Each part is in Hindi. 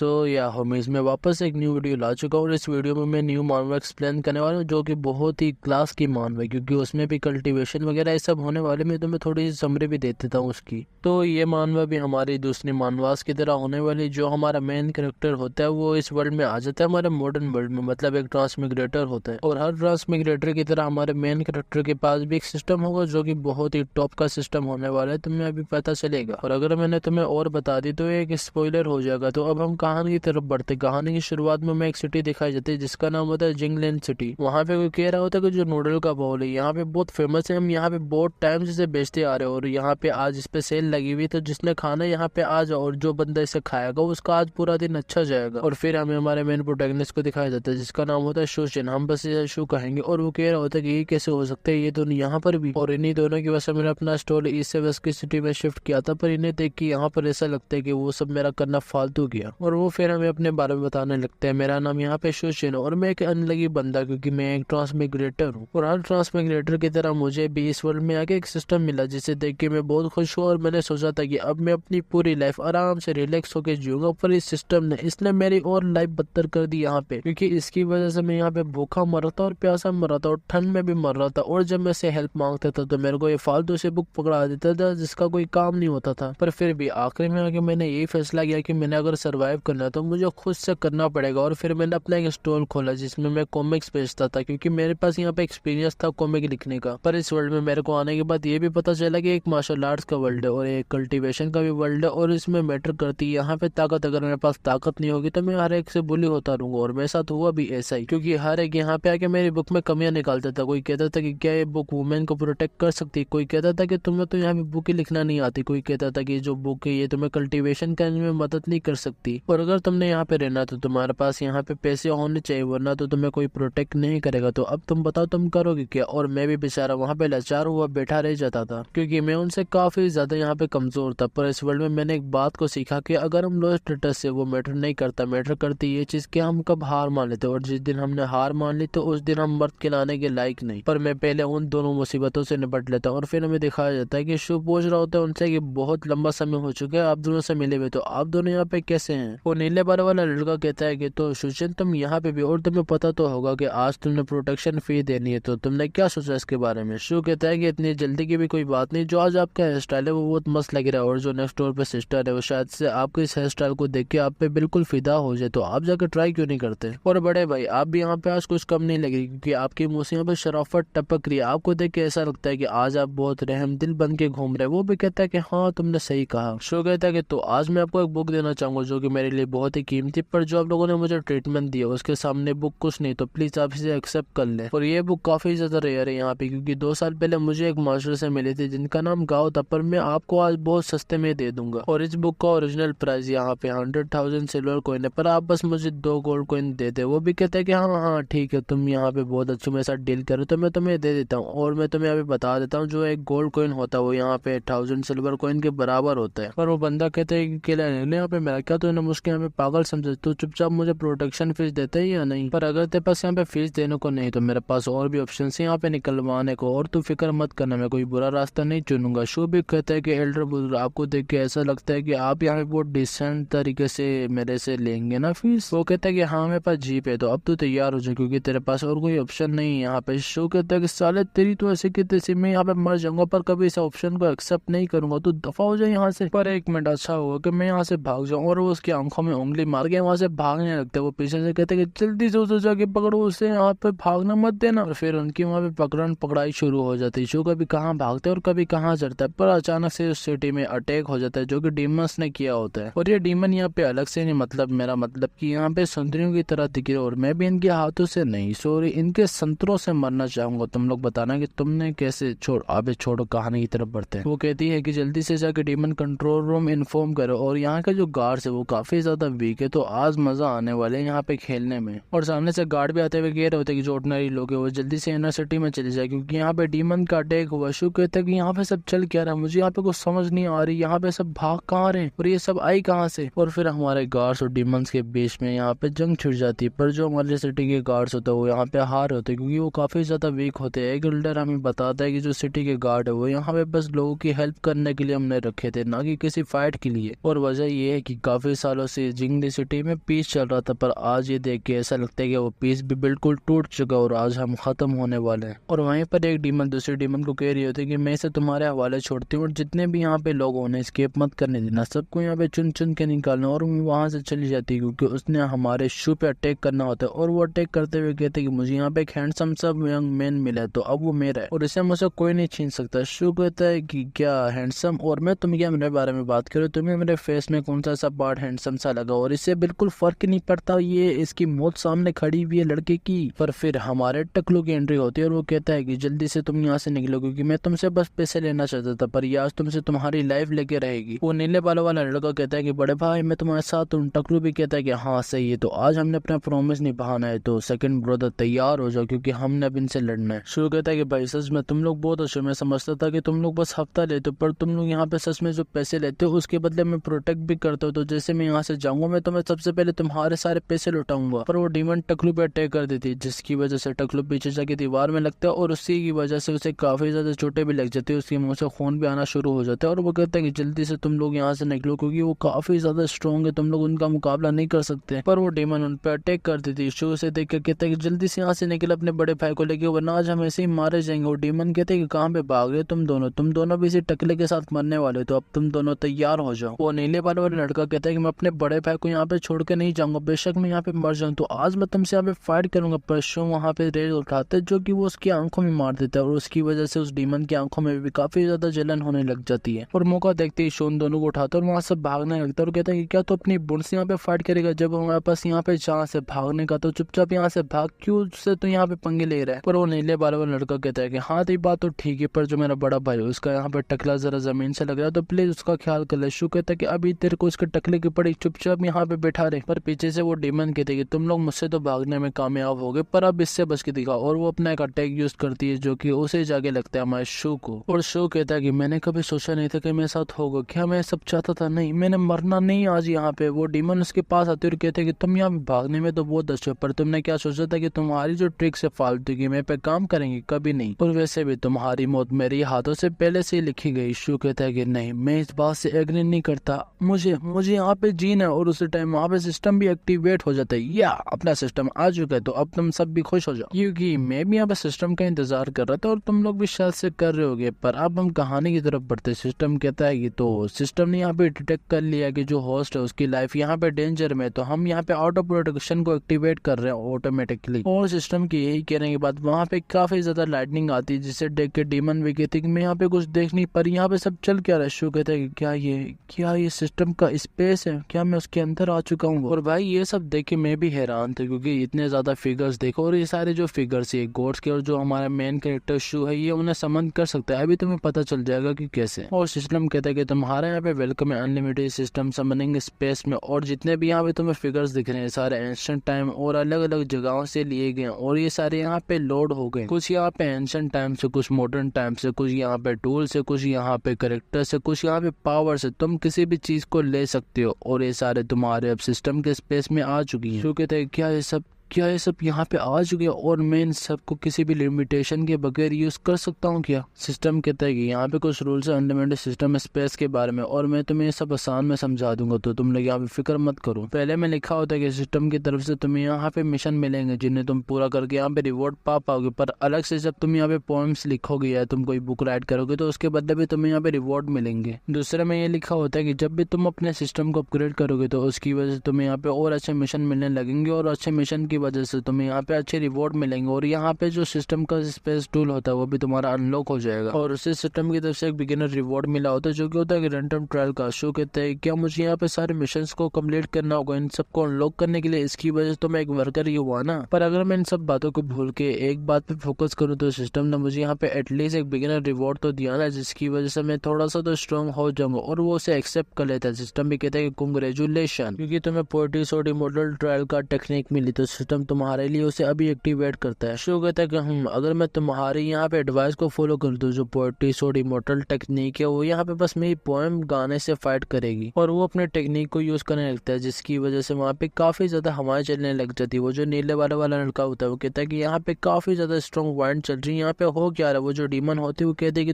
सो या होमीज में वापस एक न्यू वीडियो ला चुका हूँ। इस वीडियो में मैं न्यू मानवा एक्सप्लेन करने वाला हूँ, जो कि बहुत ही क्लास की मानवा है, क्योंकि उसमें भी कल्टीवेशन वगैरह ये सब होने वाले। मैं तुम्हें थोड़ी सी समरी भी दे देता हूँ उसकी। तो ये मानवा भी हमारी दूसरी मानवास की तरह होने वाली। जो हमारा मेन कैरेक्टर होता है वो इस वर्ल्ड में आ जाता है, हमारे मॉडर्न वर्ल्ड में, मतलब एक ट्रांसमिग्रेटर होता है। और हर ट्रांसमिग्रेटर की तरह हमारे मेन कैरेक्टर के पास भी एक सिस्टम होगा, जो कि बहुत ही टॉप का सिस्टम होने वाला है, तुम्हें अभी पता चलेगा। और अगर मैंने तुम्हें और बता दी तो एक स्पॉइलर हो जाएगा। तो अब हम कहानी की तरफ बढ़ते। कहानी की शुरुआत में हमें एक सिटी दिखाई जाती है जिसका नाम होता है जिंगलैंड सिटी। वहाँ पे कोई कह रहा होता है कि जो नूडल का बाउल है यहाँ पे बहुत फेमस है, हम यहाँ पे बहुत टाइम से बेचते आ रहे हो, और यहाँ पे आज इस पे सेल लगी हुई, तो जिसने खाना यहाँ पे आ जाओ और जो बंदा इसे खाएगा उसका आज पूरा दिन अच्छा जाएगा। और फिर हमें हमारे मेन प्रोटैगनिस्ट को दिखाया जाता है जिसका नाम होता है शोशिन, हम बस इसे शू कहेंगे। और वो कह रहा होता है कि ये कैसे हो सकता है, ये दोनों यहाँ पर भी। और इन्हीं दोनों की वजह से मैंने अपना स्टोर ईस्ट से वेस्ट की सिटी में शिफ्ट किया था, पर इन्हें देख के यहाँ पर ऐसा लगता है कि वो सब मेरा करना फालतू किया। और वो फिर हमें अपने बारे में बताने लगते हैं। मेरा नाम यहाँ पे शोशिन और मैं एक अनलगी बंदा, क्योंकि मैं एक ट्रांसमिग्रेटर हूँ। और हर ट्रांसमिग्रेटर की तरह मुझे भी इस वर्ल्ड में आके एक सिस्टम मिला जिसे देख के मैं बहुत खुश हुआ। और मैंने सोचा था कि अब मैं अपनी पूरी लाइफ आराम से रिलैक्स होकर जीऊंगा, पर इस सिस्टम ने इसने मेरी और लाइफ बदतर कर दी यहाँ पे, क्योंकि इसकी वजह से मैं यहाँ पे भूखा मर रहा था और प्यासा मर रहा था और ठंड में भी मर रहा था। और जब मैं से हेल्प मांगता था तो मेरे को ये फालतू से बुक पकड़ा देता था जिसका कोई काम नहीं होता था। पर फिर भी आखिर में आके मैंने यही फैसला किया कि मैंने अगर सर्वाइव करना है तो मुझे खुद से करना पड़ेगा। और फिर मैंने अपना एक स्टोर खोला जिसमें मैं कॉमिक्स बेचता था, क्योंकि मेरे पास यहाँ पे एक्सपीरियंस था कॉमिक लिखने का। पर इस वर्ल्ड में मेरे को आने के बाद ये भी पता चला कि एक मार्शल आर्ट्स का वर्ल्ड है और एक कल्टीवेशन का भी वर्ल्ड है, और इसमें मैटर करती है यहाँ पे ताकत। अगर मेरे पास ताकत नहीं होगी तो मैं हर एक से बुली होता रहूंगा, और मेरे साथ हुआ भी ऐसा ही, क्योंकि हर एक यहाँ पे आके मेरी बुक में कमियां निकालता था। कोई कहता था कि क्या ये बुक वुमेन को प्रोटेक्ट कर सकती है, कोई कहता था कि तुम्हें तो यहाँ पे बुक ही लिखना नहीं आती, कोई कहता था कि जो बुक है ये तुम्हें कल्टीवेशन करने में मदद नहीं कर सकती। और अगर तुमने यहाँ पे रहना तो तुम्हारे पास यहाँ पे पैसे होने चाहिए, वरना तो तुम्हें कोई प्रोटेक्ट नहीं करेगा। तो अब तुम बताओ तुम करोगे क्या। और मैं भी बेचारा वहाँ पे लाचार हुआ बैठा रह जाता था, क्योंकि मैं उनसे काफी ज्यादा यहाँ पे कमजोर था। पर इस वर्ल्ड में मैंने एक बात को सीखा कि अगर हम लो स्टेटस से वो मैटर नहीं करता, मैटर करती ये चीज कि हम कब हार मान लेते। और जिस दिन हमने हार मान ली तो उस दिन हम मर्द खिलाने के लायक नहीं। पर मैं पहले उन दोनों मुसीबतों से निपट लेता हूँ। और फिर हमें दिखाया जाता है कि शो पूछ रहा होता है उनसे कि बहुत लंबा समय हो चुका है आप दोनों से मिले हुए, तो आप दोनों यहाँ पे कैसे हैं। वो नीले बाल वाला लड़का कहता है कि तो सुचिन तुम यहाँ पे भी, और तुम्हें पता तो होगा कि आज तुमने प्रोटेक्शन फी देनी है, तो तुमने क्या सोचा इसके बारे में। शो कहता है कि इतनी जल्दी की भी कोई बात नहीं, जो आज आपका हेयर स्टाइल है वो बहुत मस्त लग रहा है, और जो नेक्स्ट डोर पे सिस्टर है वो शायद से आपके इस हेयर स्टाइल को देख के आप पे बिल्कुल फिदा हो जाए, तो आप जाकर ट्राई क्यों नहीं करते। और बड़े भाई आप भी यहाँ पे आज कुछ कम नहीं लग रही, क्योंकि आपकी मुंह से यहाँ पे शराफत टपक रही है। आपको देख के ऐसा लगता है कि आज आप बहुत रहम दिल बन के घूम रहे। वो भी कहता है कि हाँ तुमने सही कहा। शो कहता है कि तो आज मैं आपको एक बुक देना चाहूंगा जो कि मेरे लिए बहुत ही कीमती, पर जो आप लोगों ने मुझे ट्रीटमेंट दिया उसके सामने बुक कुछ नहीं, तो प्लीज आप इसे एक्सेप्ट कर लें। और ये बुक काफी ज्यादा रेयर है यहाँ पे, क्योंकि 2 साल पहले मुझे एक मास्टर से मिली थी जिनका नाम गाओ था, पर मैं आपको आज बहुत सस्ते में दे दूंगा। और इस बुक का ओरिजिनल प्राइस यहाँ पे 100,000 सिल्वर कॉइन है, पर आप बस मुझे 2 गोल्ड कॉइन दे दे। वो भी कहते हैं कि हाँ हाँ ठीक है, तुम यहाँ पे बहुत अच्छे मेरे साथ डील करो तो मैं तुम्हें दे देता हूँ। और मैं तुम्हें अभी बता देता हूँ जो एक गोल्ड कॉइन होता है वो यहाँ पे 1000 सिल्वर कॉइन के बराबर होता है। पर वो बंदा कहते हैं कि यहाँ पे मेरा क्या, तूने मुझको यहाँ पे पागल समझे, तू चुपचाप मुझे प्रोटेक्शन फीस देते है या नहीं। पर अगर तेरे पास यहाँ पे फीस देने को नहीं तो मेरे पास और भी ऑप्शन है यहाँ पे निकलवाने को, और तू फिक्र मत करना, मैं कोई बुरा रास्ता नहीं चुनूंगा। शो भी कहता है कि एल्डर बुजुर्ग आपको देख के ऐसा लगता है कि आप यहाँ पे बहुत डिसेंट तरीके से मेरे से लेंगे ना फीस। वो कहता है कि हाँ मेरे पास जीप है, तो अब तू तैयार हो जाए क्योंकि तेरे पास और कोई ऑप्शन नहीं है यहाँ पे। शो कहता है कि साले तेरी तो ऐसे की तैसी मैं यहाँ पे मर जाऊंगा, पर कभी इस ऑप्शन को एक्सेप्ट नहीं करूंगा, तू दफा हो जाए यहाँ से। पर एक मिनट अच्छा होगा कि मैं यहाँ से भाग जाऊँ। और वो उसकी आंखों में उंगली मार के वहां से भागने लगता है। वो पीछे से कहते हैं कि जल्दी से उसे जाके पकड़ो, उसे यहाँ पे भागना मत देना। और फिर उनकी वहाँ पे पकड़न पकड़ाई शुरू हो जाती है। शो कभी कहाँ भागते है और कभी कहाँ चढ़ता है, पर अचानक से उस सिटी में अटैक हो जाता है जो कि डीमंस ने किया होता है। और ये डीमन यहाँ पे अलग से नहीं, मतलब मेरा मतलब कि यहाँ पे संतरियों की तरह दिखे, और मैं भी इनके हाथों से नहीं सॉरी इनके संतरों से मरना चाहूंगा। तुम लोग बताना कि तुमने कैसे छोड़ो कहानी की तरफ बढ़ते हैं। वो कहती है कि जल्दी से जाके डीमन कंट्रोल रूम इन्फॉर्म करो, और यहाँ के जो गार्ड्स है वो काफी ज्यादा वीक है, तो आज मजा आने वाले हैं यहाँ पे खेलने में। और सामने से गार्ड भी आते हुए कह रहे होते हैं कि जो ऑर्डिनरी लोग है वो जल्दी से इनर सिटी में चले जाए, क्योंकि यहाँ पे डीमन का अटैक हुआ। शू कहते हैं कि यहाँ पे सब चल क्या रहा है, मुझे यहाँ पे कुछ समझ नहीं आ रही, यहाँ पे सब भाग कहाँ रहे और ये सब आई कहाँ से। और फिर हमारे गार्ड्स और डीमंस के बीच में यहाँ पे जंग छिड़ जाती है, पर जो हमारे सिटी के गार्ड्स होते हैं वो यहाँ पे हार होते हैं, क्योंकि वो काफी ज्यादा वीक होते हैं। एक एल्डर हमें बताता है कि जो सिटी के गार्ड है वो यहाँ पे बस लोगों की हेल्प करने के लिए हमने रखे थे, ना कि किसी फाइट के लिए। और वजह ये है कि काफी सालों जिंगली सिटी में पीस चल रहा था, पर आज ये देख के ऐसा लगता है कि वो पीस भी बिल्कुल टूट चुका और आज हम खत्म होने वाले हैं। और वहीं पर एक डीमन दूसरे डीमन को कह रही होती है कि मैं इसे तुम्हारे हवाले छोड़ती हूँ और जितने भी यहाँ पे लोग होने स्केप मत करने देना, सबको यहाँ पे चुन चुन के निकालना। और वो वहां से चली जाती है क्योंकि उसने हमारे शू पे अटैक करना होता है। और वो अटैक करते हुए कहते हैं कि मुझे यहाँ पे एक हैंडसम सा यंग मैन मिला है, तो अब वो मेरा है और इसे मुझसे कोई नहीं छीन सकता। शू कहता है कि क्या हैंडसम, और मैं तुम क्या मेरे बारे में बात करो, तुम्हें मेरे फेस में कौन सा पार्ट हैंडसम सा लगा, और इससे बिल्कुल फर्क नहीं पड़ता, ये इसकी मौत सामने खड़ी हुई है लड़के की। पर फिर हमारे टकलू की एंट्री होती है और वो कहता है कि जल्दी से तुम यहाँ से निकलो क्योंकि मैं तुमसे बस पैसे लेना चाहता था, पर ये आज तुमसे तुम्हारी लाइफ लेके रहेगी। वो नीले बालों वाला लड़का कहता है कि बड़े भाई मैं तुम्हारे साथ हूँ। टकलू भी कहता है कि हाँ सही है, तो आज हमने अपना प्रॉमिस निभाना है, तो सेकंड ब्रदर तैयार हो जाओ क्योंकि हमने अब इनसे लड़ना है। शुरू कहता है कि भाई सच में तुम लोग बहुत अच्छे, मैं समझता था कि तुम लोग बस हफ्ता लेते हो, पर तुम लोग यहाँ पे सच में जो पैसे लेते हो उसके बदले में प्रोटेक्ट भी करते हो, तो जैसे मैं यहाँ से जाऊंगा मैं तुम्हें सबसे पहले तुम्हारे सारे पैसे लुटाऊंगा। पर वो डीमन टकलू पे अटैक कर देती है जिसकी वजह से टकलू पीछे जाके दीवार में लगता है और उसी की वजह से उसे काफी ज्यादा चोटें भी लग जाती है, उसके मुंह से खून भी आना शुरू हो जाता है। और वो कहता है कि जल्दी से तुम लोग यहाँ से निकलो क्योंकि वो काफी ज्यादा स्ट्रॉन्ग है, तुम लोग उनका मुकाबला नहीं कर सकते। पर वो डीमन उन पे अटैक कर देती है। शो से देख कर कहता है कि जल्दी से यहाँ से निकल अपने बड़े भाई को लेके, वरना आज हम ऐसे ही मारे जाएंगे। और डीमन कहते हैं कि कहाँ पे भाग रहे हो तुम दोनों भी इसी टकले के साथ मरने वाले हो, तो अब तुम दोनों तैयार हो जाओ। वो नीले बाल वाला लड़का कहता है कि मैं अपने बड़े भाई को यहाँ पे छोड़ के नहीं जाऊंगा, बेशक मैं यहाँ पे मर जाऊँ, तो आज मैं तुमसे यहाँ पे फाइट करूंगा। पर शो वहाँ पे रेड उठाते जो कि वो उसकी आंखों में मार देता है और उसकी वजह से उस डीमन की आंखों में भी काफी ज्यादा जलन होने लग जाती है। और मौका देखते ही शो उन दोनों को उठाता है और वहाँ से भागने लगता है और कहता है कि क्या तो अपनी बुढ़ से यहाँ पे फाइट करेगा, जब हमारे पास यहाँ पे चांस है भागने का तो चुपचाप यहाँ से भाग, क्यों से तो यहाँ पे पंगे ले रहा है। पर वो नीले बाल वाला लड़का कहता है कि हाँ तो बात तो ठीक है, पर जो मेरा बड़ा भाई है उसका यहाँ पे टकला जरा जमीन से लग रहा है, तो प्लीज उसका ख्याल कर ले। शू कहता है कि अभी तेरे को उसके टकले की पड़ी, चुपचाप यहाँ पे बैठा रहे। पर पीछे से वो डीमन कहते हैं कि तुम लोग मुझसे तो भागने में कामयाब हो गए, पर अब इससे बच के दिखाओ। और वो अपना एक अटैक यूज करती है जो कि उसे जाके लगता है हमारे शू को। और शू कहता है कि मैंने कभी सोचा नहीं था कि मेरे साथ होगा, क्या मैं सब चाहता था, नहीं मैंने मरना नहीं आज यहाँ पे। वो डीमन उसके पास आते और कहते हैं कि तुम यहाँ भागने में तो बहुत अच्छे हो, पर तुमने क्या सोचा था कि तुम्हारी जो ट्रिक्स है फालतू की मैं पे काम करेंगे, कभी नहीं। और वैसे भी तुम्हारी मौत मेरे हाथों से पहले से ही लिखी गई। शू कहता है कि नहीं मैं इस बात से एग्री नहीं करता, मुझे यहाँ पे जीना है। और उसी टाइम वहाँ पे सिस्टम भी एक्टिवेट हो जाता है, या अपना सिस्टम आ चुका है, तो अब तुम सब भी खुश हो जाओ क्योंकि मैं भी यहाँ पे सिस्टम का इंतजार कर रहा था और तुम लोग भी शायद से कर रहे होगे। पर अब हम कहानी की तरफ बढ़ते। सिस्टम कहता है कि तो सिस्टम ने यहाँ पे डिटेक्ट कर लिया कि जो होस्ट है उसकी लाइफ यहाँ पे डेंजर में, तो हम यहाँ पे ऑटो प्रोटेक्शन को एक्टिवेट कर रहे हैं ऑटोमेटिकली। और सिस्टम की यही कहने के बाद वहाँ पे काफी ज्यादा लाइटनिंग आती है जिसे देख के डीमन भी कहती है कि मैं यहाँ पे कुछ देख नहीं, पर यहाँ पे सब चल क्या रहा है। शू कहता है कि क्या ये सिस्टम का स्पेस है, क्या मैं उसके अंदर आ चुका हूँ। और भाई ये सब देख के मैं भी हैरान था क्योंकि इतने ज्यादा फिगर्स देखो, और ये सारे जो फिगर्स है गोड्स के और जो हमारा मेन कैरेक्टर शू है ये उन्हें समन कर सकता है, अभी तुम्हें पता चल जाएगा कि कैसे। और सिस्टम कहता है कि तुम्हारे यहाँ पे वेलकम है अनलिमिटेड सिस्टम समनिंग स्पेस में, और जितने भी यहाँ पे तुम्हें फिगर्स दिख रहे हैं सारे एंशिएंट टाइम और अलग अलग जगहों से लिए गए और ये सारे यहाँ पे लोड हो गए, कुछ यहाँ पे एंशिएंट टाइम से, कुछ मॉडर्न टाइम से, कुछ यहाँ पे टूल से, कुछ यहाँ पे कैरेक्टर से, कुछ यहाँ पे पावर से, तुम किसी भी चीज को ले सकते हो और ये सारे तुम्हारे अब सिस्टम के स्पेस में आ चुकी है। शू कहते हैं क्या ये सब यहाँ पे आ चुके हैं और मैं इन सबको किसी भी लिमिटेशन के बगैर यूज कर सकता हूँ क्या। सिस्टम कहता है कि यहाँ पे कुछ रूल्स है अनलिमिटेड सिस्टम स्पेस के बारे में और मैं तुम्हें सब आसान में समझा दूंगा, तो तुम लोग यहाँ पे फिक्र मत करो। पहले में लिखा होता है कि सिस्टम की तरफ से तुम्हें यहाँ पे मिशन मिलेंगे जिन्हें तुम पूरा करके यहाँ पे रिवॉर्ड पा पाओगे, पर अलग से जब तुम यहाँ पे पोएम्स लिखोगे या तुम कोई बुक राइट करोगे तो उसके बदले भी तुम्हें यहाँ पे रिवॉर्ड मिलेंगे। दूसरे में ये लिखा होता है कि जब भी तुम अपने सिस्टम को अपग्रेड करोगे तो उसकी वजह से तुम्हें यहाँ पे और अच्छे मिशन मिलने लगेंगे और अच्छे मिशन की वजह से तुम्हें यहाँ पे अच्छे रिवॉर्ड मिलेंगे और यहाँ पे जो सिस्टम का स्पेस टूल होता है वो भी तुम्हारा अनलॉक हो जाएगा। और उसी सिस्टम की तरफ से एक बिगिनर रिवॉर्ड मिला होता है जो कि होता है रैंडम ट्रायल का। शो कहते हैं क्या मुझे यहाँ पे सारे मिशन को कम्प्लीट करना होगा इन सबको अनलॉक करने के लिए, इसकी वजह से तो मैं एक वर्कर ही हुआ ना। पर अगर मैं इन सब बातों को भूल के एक बात पे फोकस करूँ तो सिस्टम ने मुझे यहाँ पे एटलीस्ट एक बिगिनर रिवॉर्ड तो दिया ना, जिसकी वजह से मैं थोड़ा सा तो स्ट्रॉन्ग हो जाऊंगा और वो उसे एक्सेप्ट कर लेता है। सिस्टम भी कहता है कि कांग्रेचुलेशन, क्योंकि तुम्हें 40 मॉडल ट्रायल का टेक्निक मिली। तो सिस्टम सिस्टम तुम्हारे लिए उसे अभी एक्टिवेट करता है। शो कहता है कि अगर मैं तुम्हारी यहाँ पे एडवाइस को फॉलो कर दूं, जो पोएट्री सोड इमोर्टल टेक्निक है, वो यहाँ पे बस मेरी पोएम गाने से फाइट करेगी। और वो अपने टेक्निक को यूज करने लगता है, जिसकी वजह से वहाँ पे काफी ज्यादा हवाएं चलने लग जाती है। वो जो नीले वाला लड़का होता है वो कहता है कि यहाँ पे काफी ज्यादा स्ट्रॉन्ग वाइंड चल रही है, यहाँ पे हो क्या रहा है। वो जो डीमन होती है वो कहते हैं कि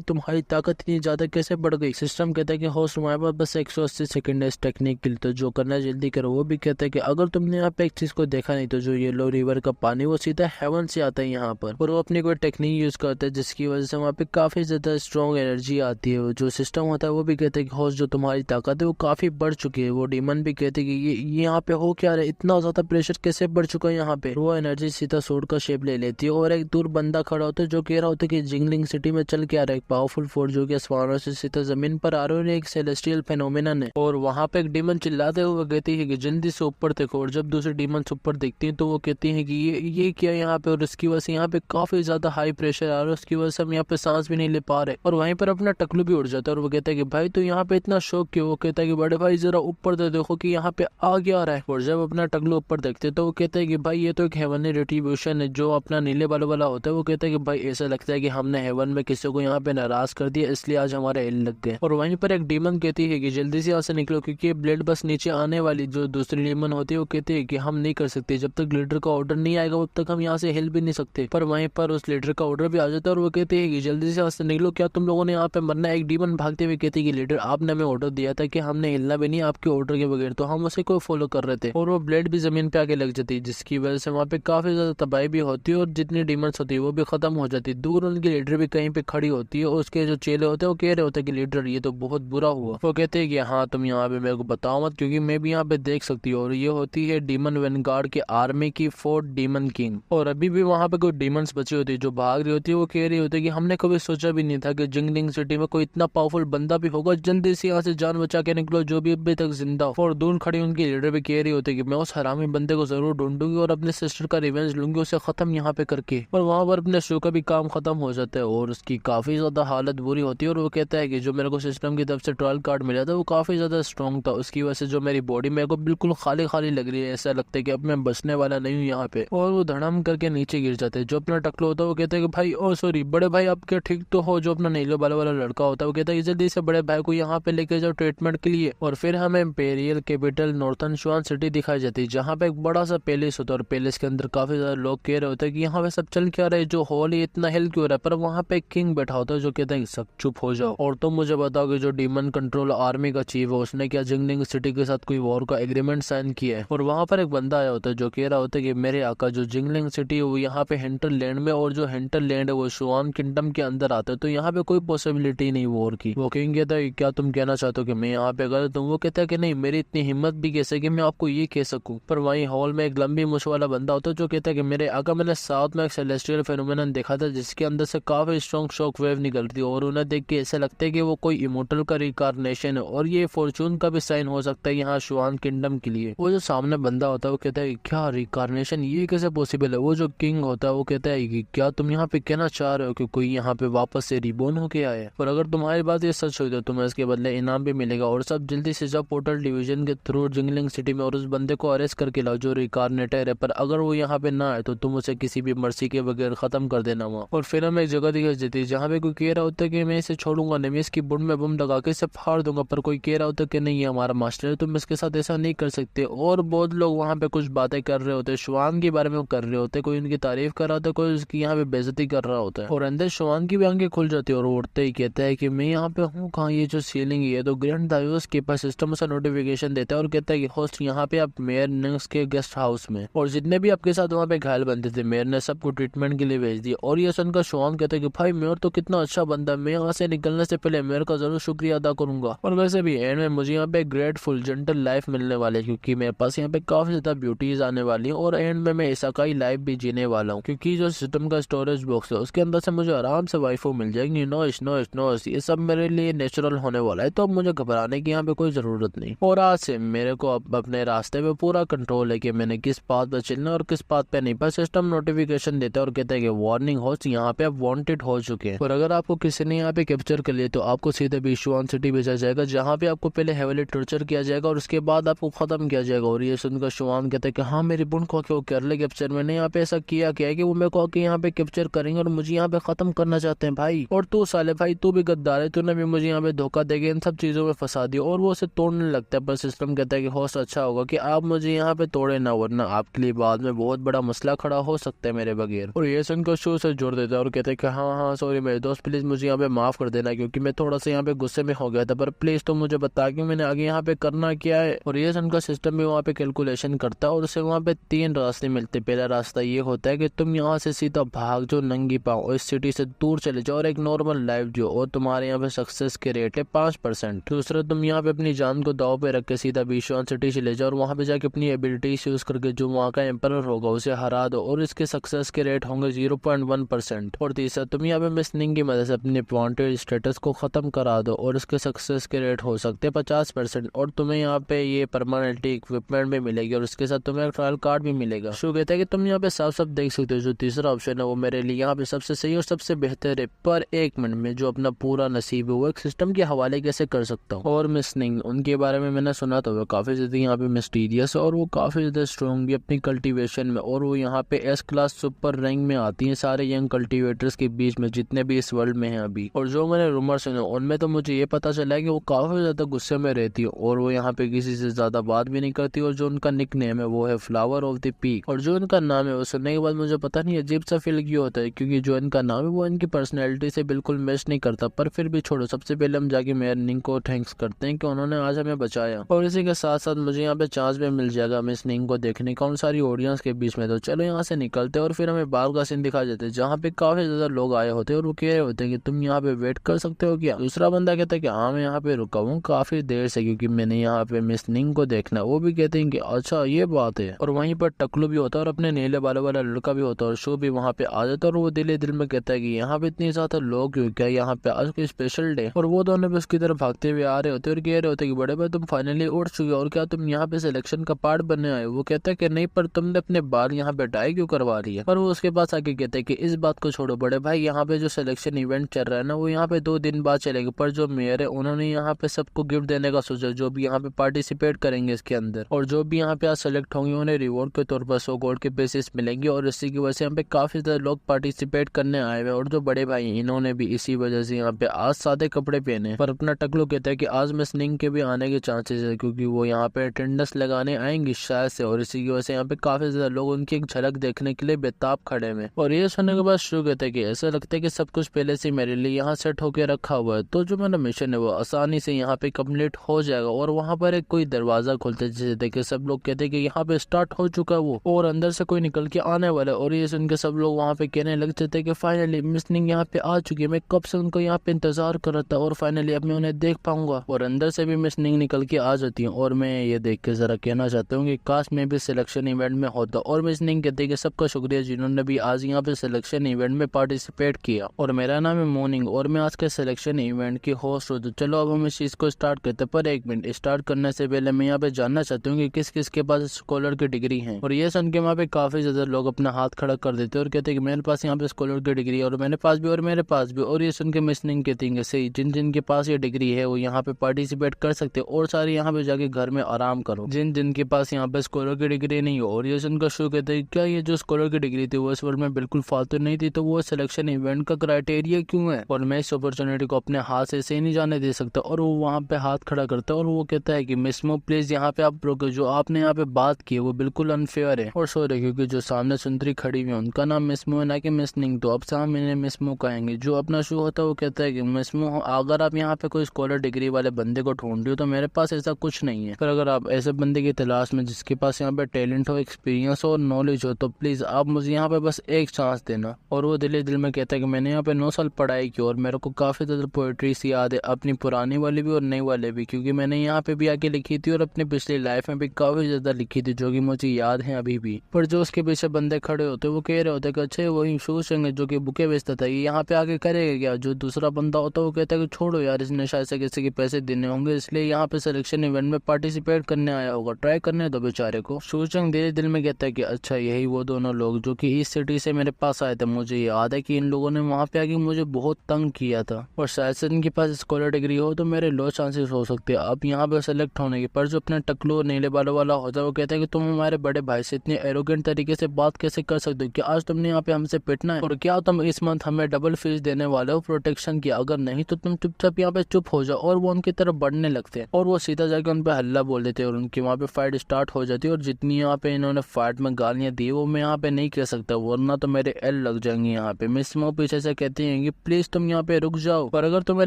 तुम्हारी ताकत इतनी ज्यादा कैसे बढ़ गई। सिस्टम कहता है कि होस्ट तुम्हारे पास बस 180 सेकंड है इस टेक्निक के लिए, तो जो करना है जल्दी करो। वो भी कहता है कि अगर तुमने यहाँ पे एक चीज को देखा नहीं, तो जो येलो रिवर का पानी वो सीधा हेवन से आता है यहाँ पर, और वो अपनी कोई टेक्निक यूज करता है जिसकी वजह से वहाँ पे काफी ज्यादा स्ट्रॉन्ग एनर्जी आती है। जो सिस्टम होता है वो भी कहते हैं कि होस्ट जो तुम्हारी ताकत है वो काफी बढ़ चुकी है। वो डीमन भी कहते हैं कि ये यहाँ पे हो क्या रहा है, इतना ज्यादा प्रेशर कैसे बढ़ चुका है यहाँ पे। वो एनर्जी सीधा सोड का शेप ले लेती है और एक दूर बंदा खड़ा होता है जो कह रहा होता है कि जिंगलिंग सिटी में चल के आ रहा है एक पावरफुल फोर्स जो कि आसमानों से सीधा जमीन पर आ रहा है, एक सेलेस्टियल फेनोमेनन है। और वहाँ पे एक डीमन चिल्लाते हुए कहती है कि जल्दी से ऊपर देखो। और जब दूसरे डीमन ऊपर देखती है तो वो कहती है कि ये क्या यहाँ पे, और इसकी वजह से यहाँ पे काफी ज्यादा हाई प्रेशर आ रहा है, उसकी वजह से हम यहाँ पे सांस भी नहीं ले पा रहे। और वहीं पर अपना टकलू भी उड़ जाता है और वो कहता है कि भाई तो यहाँ पे इतना शौक क्यों। वो कहता है कि बड़े भाई जरा ऊपर तो देखो कि यहाँ पे आ गया रहा है। और जब अपना टकलू ऊपर देखते तो वो कहता है कि भाई ये तो एक हेवनली रिट्रीब्यूशन है जो अपना नीले बालों वाला होता है। वो कहता है कि भाई ऐसा लगता है कि हमने हेवन में किसी को यहाँ पे नाराज कर दिया, इसलिए आज हमारे एल लग गए। और वहीं पर एक डीमन कहती है कि जल्दी से यहाँ से निकलो क्योंकि ये ब्लेड बस नीचे आने वाली। जो दूसरी डीमन होती है वो कहती है कि हम नहीं कर सकते, जब तक लीडर का ऑर्डर नहीं आएगा तब तक हम यहाँ से हिल भी नहीं सकते। पर वहीं पर उस लीडर का ऑर्डर भी आ जाता है और वो कहते हैं कि जल्दी से यहाँ से निकलो, क्या तुम लोगों ने यहाँ पे मरना है। एक डीमन भागते हुए कहती है कि लीडर आपने हमें ऑर्डर दिया था कि हमने हिलना भी नहीं आपके ऑर्डर के बगैर, तो हम उसे को फॉलो कर रहे थे। और वो ब्लेड भी जमीन पे आके लग जाती है जिसकी वजह से वहाँ पे काफी ज्यादा तबाही भी होती है और जितनी डीमंस होती है वो भी खत्म हो जाती है। दूर उनकी लीडर भी कहीं पे खड़ी होती है और उसके जो चेले होते हैं वो कह रहे होते हैं कि लीडर ये तो बहुत बुरा हुआ। वो कहते हैं कि हाँ तुम यहाँ पे मेरे को बताओ मत क्योंकि मैं भी यहाँ पे देख सकती हूँ। और ये होती है डीमन वेनगार्ड के आर्मी की फोर्थ डीमन किंग। और अभी भी वहाँ पे कोई डीमंस बची होती है जो भाग रही होती है। वो कह रही होती है कि हमने कभी सोचा भी नहीं था कि जिंगलिंग सिटी में कोई इतना पावरफुल बंदा भी होगा, जल्दी से यहाँ से जान बचा के निकलो जो भी अभी तक जिंदा हो। और दूर खड़ी उनकी लीडर भी कह रही होती है कि मैं उस हरामी बंदे को जरूर ढूंढूंगी और अपने सिस्टर का रिवेंज लूंगी, उसे खत्म यहाँ पे करके। और वहाँ पर अपने शो का भी काम खत्म हो जाता है और उसकी काफी ज्यादा हालत बुरी होती है। और वो कहता है कि जो मेरे को सिस्टम की तरफ से ट्रायल कार्ड मिला था वो काफी ज्यादा स्ट्रॉन्ग था, उसकी वजह से जो मेरी बॉडी मेरे को बिल्कुल खाली खाली लग रही है, ऐसा लगता है कि अब मैं बचने वाला नहीं हूँ यहाँ पे। और वो धड़ाम करके नीचे गिर जाते हैं। जो अपना टकलो होता है वो कहता है कि भाई ओ सॉरी बड़े भाई आप क्या ठीक तो हो। जो अपना नीलो बालों वाला लड़का होता है वो कहता है जल्दी से बड़े भाई को यहाँ पे लेके जाओ ट्रीटमेंट के लिए। और फिर हमें इंपेरियल कैपिटल नॉर्थन शुआन सिटी दिखाई जाती है जहाँ पे एक बड़ा सा पैलेस होता है और पैलेस के अंदर काफी ज्यादा लोग कह रहे होते हैं कि यहाँ पे सब चल क्या रहा है, जो हॉल है इतना हिल क्यों रहा है। पर वहाँ पे एक किंग बैठा होता है जो कहता है सब चुप हो जाओ। और तुम मुझे बताओ कि जो डीमन कंट्रोल आर्मी का चीफ है उसने क्या जिंगलिंग सिटी के साथ कोई वॉर का एग्रीमेंट साइन किया है। और वहाँ पर एक बंदा आया होता है जो कह रहा होता है कि मेरे आका जो जिंगलिंग सिटी है वो यहाँ पे हिंटरलैंड में, और जो हिंटरलैंड है वो शुआन किंगडम के अंदर आता है, तो यहाँ पे कोई पॉसिबिलिटी नहीं वॉर की। वो किंग कहता है क्या तुम कहना चाहते हो कि मैं यहाँ पे गलत हूँ। वो कहता है कि नहीं मेरी इतनी हिम्मत भी कैसे कि मैं आपको ये कह सकूं। पर वहीं हॉल में एक लंबी मुछ वाला बंदा होता है जो कहता है कि मेरे आका मैंने साउथ में एक सेलेस्टियल फेनोमेनन देखा था जिसके अंदर से काफी स्ट्रॉन्ग शॉक वेव निकल रही है और उन्हें देख के ऐसा लगता है कि वो कोई इमोर्टल का रिकार्नेशन है और ये फॉर्चून का भी साइन हो सकता है यहाँ शुआन किंगडम के लिए। वो जो सामने बंदा होता है वो कहता है क्या रिकार्नेशन, ये कैसे पॉसिबल है। वो जो किंग होता है वो कहता है कि क्या तुम यहाँ पे कहना चाह रहे हो कि कोई यहाँ पे वापस से रिबोर्न होके आया, और अगर तुम्हारी बात ये सच हुई तो तुम्हें इसके बदले इनाम भी मिलेगा। और सब जल्दी से जाओ पोर्टल डिवीजन के थ्रू जिंगलिंग सिटी में और उस बंदे को अरेस्ट करके लाओ जो रिकार्नेटर है। पर अगर वो यहाँ पे ना आए तो तुम उसे किसी भी मर्सी के बगैर खत्म कर देना वहाँ। और फिर हमें एक जगह दिखाई देती है जहाँ पे कोई कह रहा होता है कि मैं इसे छोड़ूंगा नहीं, मैं इसकी बुंड में बम लगा के इसे फाड़ दूंगा। पर कोई कह रहा होता है कि नहीं ये हमारा मास्टर है, तुम इसके साथ ऐसा नहीं कर सकते। और बहुत लोग वहाँ पे कुछ बातें कर रहे होते हैं शुआन के बारे में कर रहे होते, कोई उनकी तारीफ कर रहा होता है, कोई उसकी यहाँ पे बेइज्जती कर रहा होता है। और अंदर शुआन की भी आंखें खुल जाती है और उड़ते ही कहता है कि मैं यहाँ पे हूँ कहाँ, ये जो सीलिंग है तो ग्रैंड दायोस के पास सिस्टम उसे नोटिफिकेशन देता है और कहता है कि होस्ट यहाँ पे आप मेयर निंग्स के गेस्ट हाउस में, और जितने भी आपके साथ वहाँ पे घायल बनते थे मेयर ने सबको ट्रीटमेंट के लिए भेज दिया। और ये सुनकर शुआन कहता है कि भाई मेयर तो कितना अच्छा बंदा, मैं यहाँ से निकलने से पहले मेयर का जरूर शुक्रिया अदा करूंगा। और वैसे भी एंड में मुझे यहाँ पे ग्रेटफुल जेंटल लाइफ मिलने वाली है क्योंकि मेरे पास यहाँ पे काफी ज्यादा ब्यूटीज आने वाली है और एंड में मैं इसाकाई लाइफ भी जीने वाला हूँ क्योंकि जो सिस्टम का स्टोरेज बॉक्स है उसके अंदर से मुझे आराम से वाइफो मिल जाएगी। नॉइस नॉइस नॉइस ये सब मेरे लिए नेचुरल होने वाला है, तो अब मुझे घबराने की यहाँ पे कोई जरूरत नहीं। और आज से मेरे को अब अपने रास्ते पे पूरा कंट्रोल है कि मैंने किस पाथ पे चलना और किस पाथ पे नहीं। पर सिस्टम नोटिफिकेशन देता है और कहता है कि वार्निंग होस्ट यहाँ पे आप वांटेड हो चुके हैं। और अगर आपको किसी ने यहाँ पे कैप्चर कर लिया तो आपको सीधे भी शुआन सिटी भेजा जाएगा जहाँ पे आपको पहले हेवीली टॉर्चर किया जाएगा और उसके बाद आपको खत्म किया जाएगा। और ये सुनकर शुआन कहता है कि हाँ मेरी बुन को वो कर ले कैप्चर। मैंने यहाँ पे ऐसा किया क्या है कि वो मेरे को आके यहाँ पे कैप्चर करेंगे और मुझे यहाँ पे खत्म करना चाहते हैं भाई। और तू साले भाई तू भी गद्दार है, तूने भी मुझे यहाँ पे धोखा देके इन सब चीजों में फंसा दिया। और वो उसे तोड़ने लगता है, पर सिस्टम कहता है कि होस्ट अच्छा होगा कि आप मुझे यहाँ पे तोड़े ना, वरना आपके लिए बाद में बहुत बड़ा मसला खड़ा हो सकता है मेरे बगैर। और ये सुनकर शू से जोड़ देता है और कहते हैं कि हाँ हाँ सॉरी मेरे दोस्त, प्लीज मुझे यहाँ पे माफ कर देना, क्योंकि मैं थोड़ा सा यहाँ पे गुस्से में हो गया था, पर प्लीज तो मुझे बता कि मैंने आगे यहाँ पे करना क्या है। और ये सुनकर सिस्टम भी वहाँ पे कैलकुलेशन करता है और उसे वहाँ पे 3 रास्ते मिलते। पहला रास्ता ये होता है कि तुम यहाँ से सीधा भाग जाओ नंगी पाँव और इस सिटी से दूर चले जाओ और एक नॉर्मल लाइफ जियो और तुम्हारे यहाँ पे सक्सेस के रेट है 5%। दूसरा, तुम यहाँ पे अपनी जान को दाव पे रख के सीधा बीशॉन सिटी चले जाओ और वहाँ पे जाके अपनी एबिलिटीज यूज करके जो वहाँ का एम्परर होगा उसे हरा दो और इसके सक्सेस के रेट होंगे 0.1%। और तीसरा, तुम यहाँ पे मिसनिंग की मदद से अपने वांटेड स्टेटस को खत्म करा दो और इसके सक्सेस के रेट हो सकते हैं 50%। और तुम्हें यहाँ पे ये परमानेंटली इक्विपमेंट भी मिलेगी और उसके साथ तुम्हें ट्रायल कार्ड भी मिलेगा। शो कहता है कि तुम यहाँ पे साफ साफ देख सकते हो जो तीसरा ऑप्शन है वो मेरे लिए यहाँ पे सबसे सही और सबसे बेहतर है, पर 1 मिनट में जो अपना पूरा नसीब है वो एक सिस्टम के हवाले कैसे कर सकता हूँ। और मिसनिंग, उनके बारे में मैंने सुना था वो काफी ज्यादा यहाँ पे मिस्टीरियस और वो काफी ज्यादा स्ट्रॉन्ग भी अपनी कल्टीवेशन में, और वो यहाँ पे S क्लास सुपर रैंक में आती है सारे यंग कल्टीवेटर्स के बीच में जितने भी इस वर्ल्ड में हैं अभी। और जो मैंने रूमर सुने उनमें तो मुझे ये पता चला है कि वो काफी ज्यादा गुस्से में रहती है और वो यहाँ पे किसी से ज्यादा बात भी नहीं करती। और जो उनका निक नेम है वो है फ्लावर ऑफ द पीक। और जो उनका नाम है वो सुनने के बाद मुझे पता नहीं अजीब सा फील क्यों होता है, क्योंकि जो इनका नाम है वो इनकी पर्सनैलिटी से बिल्कुल मैच नहीं करता। पर फिर भी छोड़ो, सबसे पहले हम जाके मेयर को थैंक्स करते हैं कि उन्होंने आज हमें बचाया। और इसी के साथ साथ मुझे यहाँ पे चांस भी मिल जाएगा मिस निंग को देखने का उन सारी ऑडियंस के बीच में। तो चलो यहाँ से निकलते और फिर हमें बाहर का सीन दिखा देते जहाँ पे काफी ज्यादा लोग आए होते और वो कह रहे होते कि तुम यहाँ पे वेट कर सकते हो क्या। दूसरा बंदा कहता है कि हाँ मैं यहाँ पे रुका हूँ काफी देर से क्योंकि मैंने यहाँ पे मिस निंग को देखना। वो भी कहते हैं कि अच्छा ये बात है। और वहीं पर टकलू भी होता है और अपने नीले बालों वाला लड़का भी होता है और शो भी वहाँ पे आ जाता है। और वो दिल में कहता है कि यहाँ पे इतनी ज्यादा लोग क्यों, क्या यहाँ पे आज कोई स्पेशल डे। और वो दोनों भी उसकी तरफ भागते हुए आ रहे होते और कह रहे होते कि बड़े भाई तुम फाइनली उठ चुके हो और क्या तुम यहाँ पे सिलेक्शन का पार्ट बनने आए हो। वो कहता है कि नहीं, पर तुमने अपने बाल यहाँ पे डाई क्यों करवा रही है। पर वो उसके पास आके कहते हैं कि इस बात को छोड़ो बड़े भाई, यहाँ पे जो सिलेक्शन इवेंट चल रहा है ना वो यहाँ पे 2 दिन बाद चलेगा, पर जो मेयर है उन्होंने यहाँ पे सबको गिफ्ट देने का सोचा जो भी यहाँ पे पार्टिसिपेट करेंगे इसके अंदर। और जो भी यहाँ पे आज सेलेक्ट होंगे उन्हें रिवॉर्ड के तौर पर 100 गोल्ड के बेसिस मिलेंगे। और इसी की वजह से यहाँ पे काफी ज्यादा लोग पार्टिसिपेट करने आए हुए। और जो बड़े भाई इन्होंने भी इसी वजह से यहाँ पे आज सादे कपड़े पहने। पर अपना टकलू कहता है कि आज मिस निंग के भी आने के चांसेस है क्योंकि वो यहाँ पे अटेंडेंस लगाने आएंगी शायद से। और इसी की वजह से यहाँ पे काफी ज्यादा लोग उनकी एक झलक देखने के लिए बेताब खड़े में। और ये सुनने के बाद शुरू कहते हैं कि ऐसा लगता है कि सब कुछ पहले से मेरे लिए यहाँ सेट होके रखा हुआ है, तो जो मेरा मिशन है वो आसानी से यहाँ पे कंप्लीट हो जाएगा। और वहाँ पर एक कोई दरवाजा खोलते जिसे देख के सब लोग कहते हैं कि यहाँ पे स्टार्ट हो चुका है वो और अंदर से कोई निकल के आने वाला है। और ये सुन के सब लोग वहाँ पे कहने लग जाते हैं कि फाइनली मिस निंग यहाँ पे आ चुकी है, मैं कब से उनको यहाँ पे इंतजार कर रहा था और फाइनली अब मैं उन्हें देख पाऊंगा। और अंदर से भी मिस निंग निकल के आ जाती है। और मैं ये देख के जरा कहना चाहता हूँ कि काश मैं भी सिलेक्शन इवेंट में होता। और मिस निंग कहते हैं कि सबका शुक्रिया जिन्होंने भी आज यहाँ पे सिलेक्शन इवेंट में पार्टिसिपेट किया। और मेरा नाम है मॉर्निंग और मैं आज के सिलेक्शन इवेंट की होस्ट हूँ। तो चलो अब हम इस चीज को स्टार्ट करते हैं, पर 1 मिनट स्टार्ट करने से पहले मैं यहाँ पे जानना चाहती हूँ कि किस किस के पास स्कॉलर की डिग्री है। और ये सुन के वहाँ पे काफी ज्यादा लोग अपना हाथ खड़ा कर देते हैं और कहते हैं कि मेरे पास यहाँ पे स्कॉलर की डिग्री है और मेरे पास भी और मेरे पास भी। और ये सुन के मिस निंग कहती है सही, जिन जिन के पास ये डिग्री है वो यहाँ पे पार्टिसिपेट कर सकते हैं और सारे यहाँ पे जाके घर में आराम करो, जिन जिन के पास यहाँ पे स्कॉलर की डिग्री नहीं हो। और ये सुनकर शुरू कहते हैं क्या ये जो स्कॉलर की डिग्री थी वो इस वर्ल्ड में बिल्कुल फालतू नहीं थी, तो वो सिलेक्शन इवेंट का क्राइटेरिया क्यों है और मैं इस अपॉर्चुनिटी को अपने हाथ से ऐसे ही नहीं जाने दे सकता। और वो वहाँ पे हाथ खड़ा करता है और वो कहता है कि मिसमो प्लीज यहाँ पे आप रोको, जो आपने यहाँ पे बात की है वो बिल्कुल अनफेयर है। और सॉरी क्योंकि जो सामने सुंदरी खड़ी हुई है उनका नाम मिसमो है ना कि मिस निंग, तो अब से हम इन्हें मिसमो कहेंगे। जो अपना शो होता है वो कहता है कि मिसमो अगर आप यहाँ पे कोई स्कॉलर डिग्री वाले बंदे को ढूंढ रहे हो तो मेरे पास ऐसा कुछ नहीं है, पर अगर आप ऐसे बंदे की तलाश में जिसके पास यहाँ पे टैलेंट हो, एक्सपीरियंस हो और नॉलेज हो तो प्लीज आप मुझे यहाँ पे बस एक चांस देना। और वो दिल में कहता है कि मैंने यहाँ पे 9 साल पढ़ाई की और मेरे को काफी ज्यादा पोएट्री सी याद है, अपनी पुरानी वाली भी और नई वाली भी, क्योंकि मैंने यहाँ पे भी आके लिखी थी और अपनी पिछली लाइफ में भी काफी ज्यादा लिखी थी जो कि मुझे याद है अभी भी। पर जो उसके पीछे बंदे खड़े होते वो कह रहे होते कि अच्छे वही शूशंग जो कि बुके बेचता था ये यहाँ पे आके करेगा क्या। जो दूसरा बंदा होता वो कहता है कि छोड़ो यार, इसने शायद से किसी के पैसे देने होंगे इसलिए यहाँ पे सिलेक्शन इवेंट में पार्टिसिपेट करने आया होगा, ट्राई करने दो बेचारे को। शूशंग धीरे दिल में कहता है कि अच्छा यही वो दोनों लोग जो कि इस सिटी से मेरे पास आए थे, मुझे याद है कि इन लोगों ने वहाँ पे आके मुझे बहुत तंग किया था और शायद से इनके पास स्कॉलर डिग्री हो तो मेरे लो चांसेस हो सकते हैं अब यहाँ पे सेलेक्ट होने के। पर जो अपने टकलू नीले बालों वाला होता है वो कहता है कि तुम तुम हमारे बड़े भाई से इतनी एरोगेंट तरीके से बात कैसे कर सकते हो? कि आज तुमने यहाँ पे हमसे पिटना है? और क्या तुम इस मंथ हमें डबल फीस देने वाले हो प्रोटेक्शन की? अगर नहीं तो तुम चुपचाप यहाँ पे चुप हो जाओ। और वो उनकी तरफ बढ़ने लगते हैं और वो सीधा जाके उन पे हल्ला बोल देते हैं और उनकी वहाँ पे फाइट स्टार्ट हो जाती है। और जितनी यहाँ पे इन्होंने फाइट में गालियां दी वो मैं यहाँ पे नहीं कह सकता, वरना तो मेरे एल लग जाएंगे यहाँ पे। मिस मो पीछे से कहती है कि प्लीज तुम यहाँ पे रुक जाओ, पर अगर तुम्हें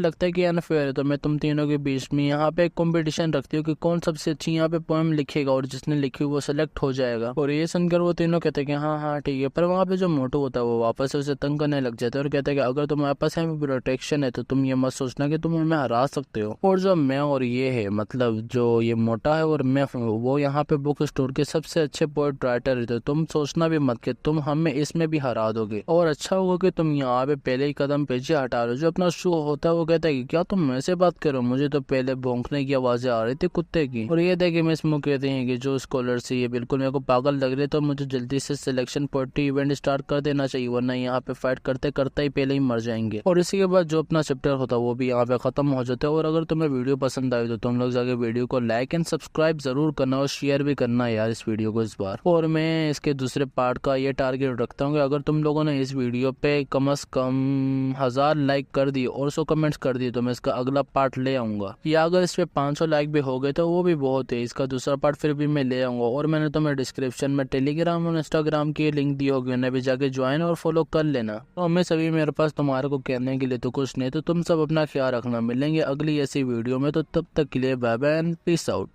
लगता है कि अनफेयर है तो मैं तुम तीनों के बीच में यहाँ पे एक कॉम्पिटिशन रखती हूँ कि कौन सबसे अच्छी यहाँ पे पोएम लिखेगा और जिसने लिखी वो सिलेक्ट हो जाएगा। और ये सुनकर वो तीनों कहते हैं कि हाँ हाँ ठीक है। पर वहाँ पे जो मोटू होता है वो वापस से उसे तंग करने लग जाता है और कहता है कि अगर तुम्हारे पास है प्रोटेक्शन है तो तुम ये मत सोचना कि तुम हमें हरा सकते हो। और जो मैं और ये है, मतलब जो ये मोटा है और मैं हूँ, वो यहाँ पे बुक स्टोर के सबसे अच्छे पोएट राइटर थे। तुम सोचना भी मत कि तुम हमें इसमें भी हरा दोगे। और अच्छा होगा कि तुम यहाँ पे पहले ही कदम पीछे हटा लो। जो अपना शो होता है वो कहता है कि क्या तुम ऐसे बात करो, मुझे तो पहले भौंकने की आवाजें आ रही थी कुत्ते की। और ये देखे मिस मो कहते हैं कि जो स्कॉलर से ये बिल्कुल मेरे को पागल लग रहे, तो मुझे जल्दी से सिलेक्शन पोएट्री इवेंट स्टार्ट कर देना चाहिए, वरना यहाँ पे फाइट करते करते ही पहले ही मर जाएंगे। और इसी के बाद जो अपना चैप्टर होता है वो भी यहाँ पे खत्म हो जाता है। और अगर तुम्हें वीडियो पसंद आई तो तुम लोग जाके वीडियो को लाइक एंड सब्सक्राइब जरूर करना और शेयर भी करना यार इस वीडियो को इस बार। और मैं इसके दूसरे पार्ट का ये टारगेट रखता हूँ कि अगर तुम लोगों ने इस वीडियो पे कम से कम 1000 लाइक कर दिए और 100 कमेंट्स कर दिए तो मैं इसका अगला पार्ट ले आऊंगा। या अगर इस पे 500 लाइक भी हो गए तो वो भी बहुत है, इसका दूसरा पार्ट फिर भी मैं ले आऊंगा। और मैंने तुम्हें डिस्क्रिप्शन में टेलीग्राम और इंस्टाग्राम की लिंक दी होगी, उन्हें भी जाके ज्वाइन और फॉलो कर लेना। तो हमें सभी, मेरे पास तुम्हारे को कहने के लिए तो कुछ नहीं, तो तुम सब अपना ख्याल रखना। मिलेंगे अगली ऐसी वीडियो में, तो तब तक के लिए bye bye and peace out.